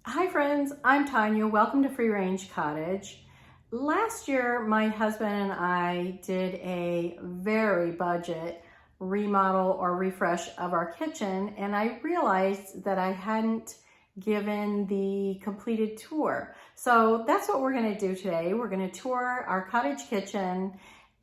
Hi friends, I'm Tanya. Welcome to Free Range Cottage. Last year, my husband and I did a very budget remodel or refresh of our kitchen, and I realized that I hadn't given the completed tour. So that's what we're going to do today. We're going to tour our cottage kitchen,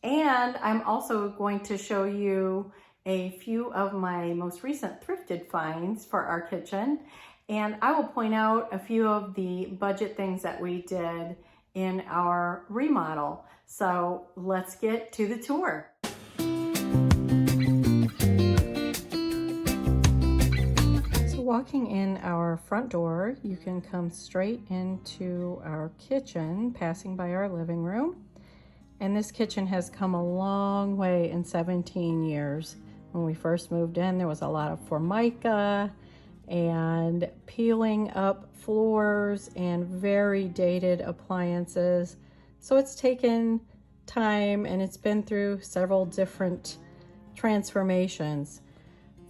and I'm also going to show you a few of my most recent thrifted finds for our kitchen. And I will point out a few of the budget things that we did in our remodel. So let's get to the tour. So walking in our front door, you can come straight into our kitchen, passing by our living room. And this kitchen has come a long way in 17 years. When we first moved in, there was a lot of Formica and peeling up floors and very dated appliances. So it's taken time and it's been through several different transformations.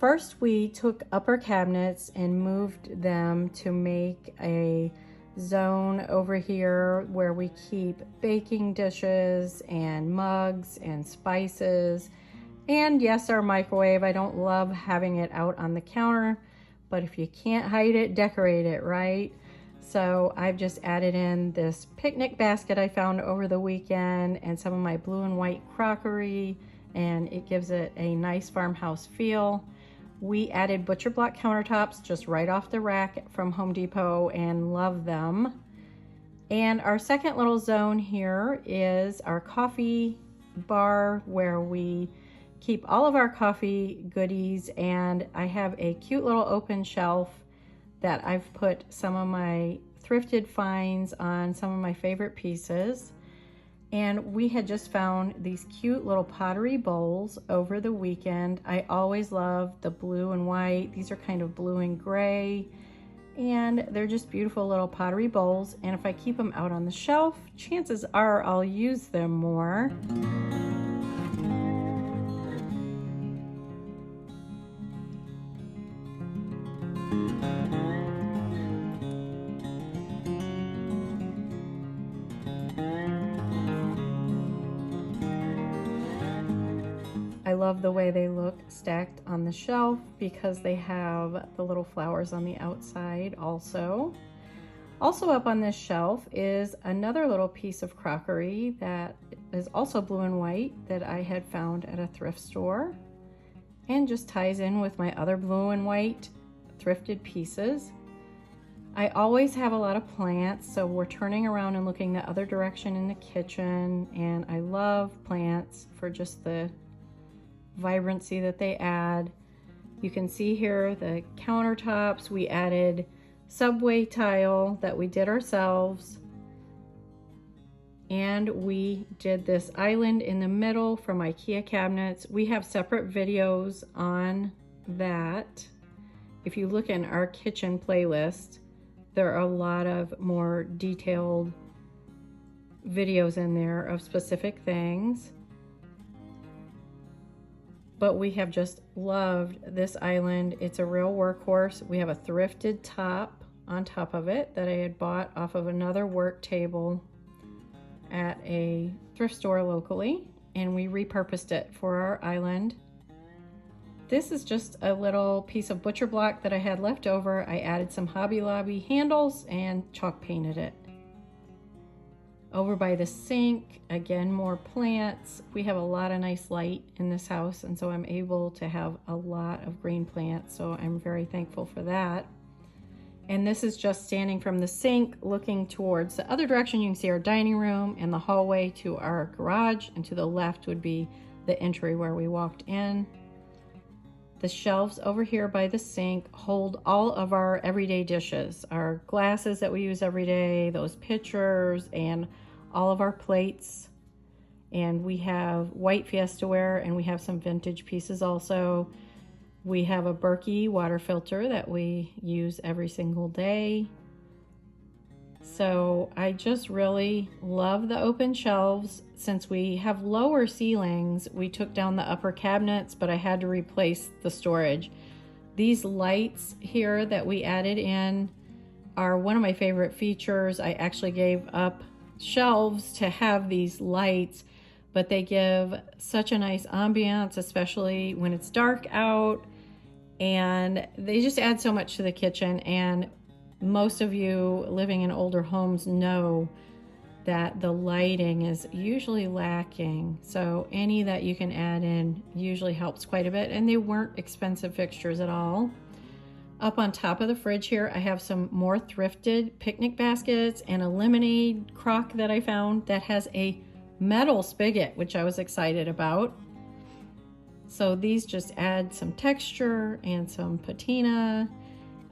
First, we took upper cabinets and moved them to make a zone over here where we keep baking dishes and mugs and spices. And yes, our microwave. I don't love having it out on the counter, but if you can't hide it, decorate it, right? So I've just added in this picnic basket I found over the weekend and some of my blue and white crockery, and it gives it a nice farmhouse feel. We added butcher block countertops just right off the rack from Home Depot and love them. And our second little zone here is our coffee bar where we keep all of our coffee goodies, and I have a cute little open shelf that I've put some of my thrifted finds on, some of my favorite pieces. And we had just found these cute little pottery bowls over the weekend. I always love the blue and white. These are kind of blue and gray, and they're just beautiful little pottery bowls. And if I keep them out on the shelf, chances are I'll use them more. I love the way they look stacked on the shelf because they have the little flowers on the outside also. Also up on this shelf is another little piece of crockery that is also blue and white that I had found at a thrift store and just ties in with my other blue and white thrifted pieces. I always have a lot of plants, so we're turning around and looking the other direction in the kitchen, and I love plants for just the vibrancy that they add. You can see here the countertops. We added subway tile that we did ourselves, and we did this island in the middle from IKEA cabinets. We have separate videos on that. If you look in our kitchen playlist, there are a lot of more detailed videos in there of specific things. But we have just loved this island. It's a real workhorse. We have a thrifted top on top of it that I had bought off of another work table at a thrift store locally, and we repurposed it for our island. This is just a little piece of butcher block that I had left over. I added some Hobby Lobby handles and chalk painted it. Over by the sink, again, more plants. We have a lot of nice light in this house, and so I'm able to have a lot of green plants, so I'm very thankful for that. And this is just standing from the sink looking towards the other direction. You can see our dining room and the hallway to our garage, and to the left would be the entry where we walked in. The shelves over here by the sink hold all of our everyday dishes, our glasses that we use every day, those pitchers, and all of our plates. And we have white Fiesta ware, and we have some vintage pieces also. We have a Berkey water filter that we use every single day. So I just really love the open shelves. Since we have lower ceilings, we took down the upper cabinets, but I had to replace the storage. These lights here that we added in are one of my favorite features. I actually gave up shelves to have these lights, but they give such a nice ambiance, especially when it's dark out, and they just add so much to the kitchen. And most of you living in older homes know that the lighting is usually lacking, so any that you can add in usually helps quite a bit, and they weren't expensive fixtures at all. Up on top of the fridge here, I have some more thrifted picnic baskets and a lemonade crock that I found that has a metal spigot, which I was excited about. So these just add some texture and some patina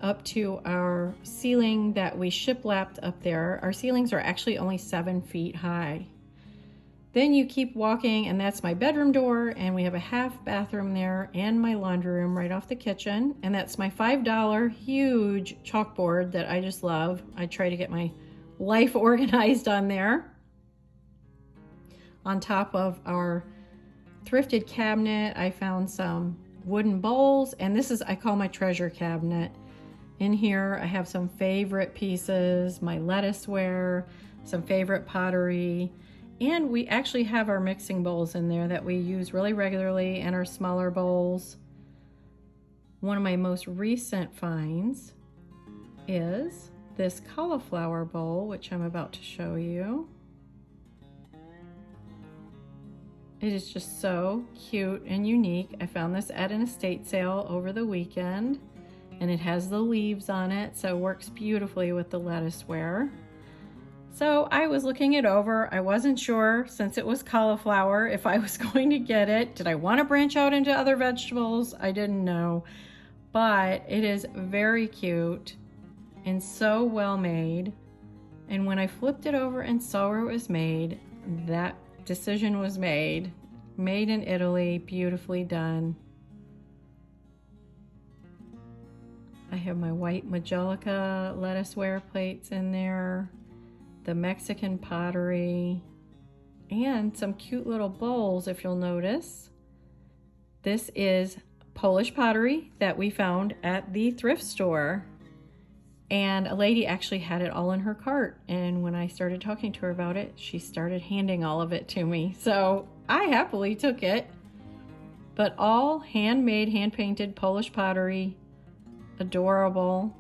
up to our ceiling that we shiplapped up there. Our ceilings are actually only 7 feet high. Then you keep walking, and that's my bedroom door, and we have a half bathroom there and my laundry room right off the kitchen. And that's my $5 huge chalkboard that I just love. I try to get my life organized on there. On top of our thrifted cabinet, I found some wooden bowls, and this is, I call my treasure cabinet. In here, I have some favorite pieces, my lettuceware, some favorite pottery, and we actually have our mixing bowls in there that we use really regularly, and our smaller bowls. One of my most recent finds is this cauliflower bowl, which I'm about to show you. It is just so cute and unique. I found this at an estate sale over the weekend, and it has the leaves on it, so it works beautifully with the lettuceware. So I was looking it over. I wasn't sure, since it was cauliflower, if I was going to get it. Did I want to branch out into other vegetables? I didn't know, but it is very cute and so well made. And when I flipped it over and saw where it was made, that decision was made. Made in Italy, beautifully done. I have my white Majolica lettuceware plates in there, the Mexican pottery, and some cute little bowls, if you'll notice. This is Polish pottery that we found at the thrift store. And a lady actually had it all in her cart. And when I started talking to her about it, she started handing all of it to me. So I happily took it. But all handmade, hand-painted Polish pottery. Adorable.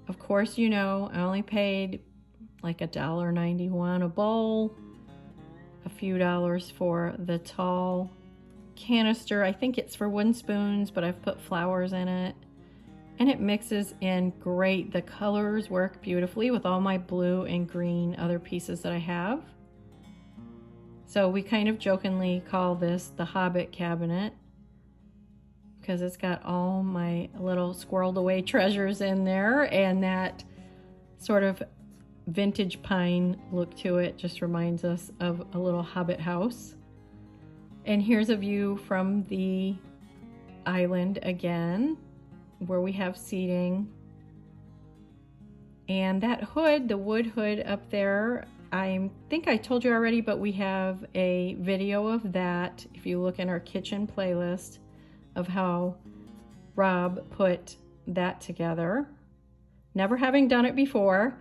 Of course, you know, I only paid like $1.91 a bowl, a few dollars for the tall canister. I think it's for wooden spoons, but I've put flowers in it, and it mixes in great. The colors work beautifully with all my blue and green other pieces that I have. So we kind of jokingly call this the Hobbit cabinet, because it's got all my little squirreled away treasures in there, and that sort of vintage pine look to it just reminds us of a little hobbit house. And here's a view from the island again, where we have seating. And that hood, the wood hood up there, I think I told you already, but we have a video of that if you look in our kitchen playlist, of how Rob put that together, never having done it before.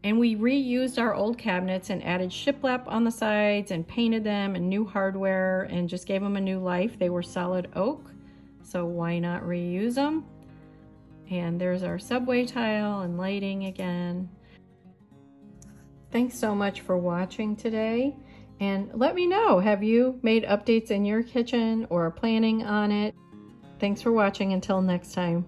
And we reused our old cabinets and added shiplap on the sides and painted them and new hardware and just gave them a new life. They were solid oak, so why not reuse them? And there's our subway tile and lighting again. Thanks so much for watching today. And let me know, have you made updates in your kitchen or planning on it? Thanks for watching. Until next time.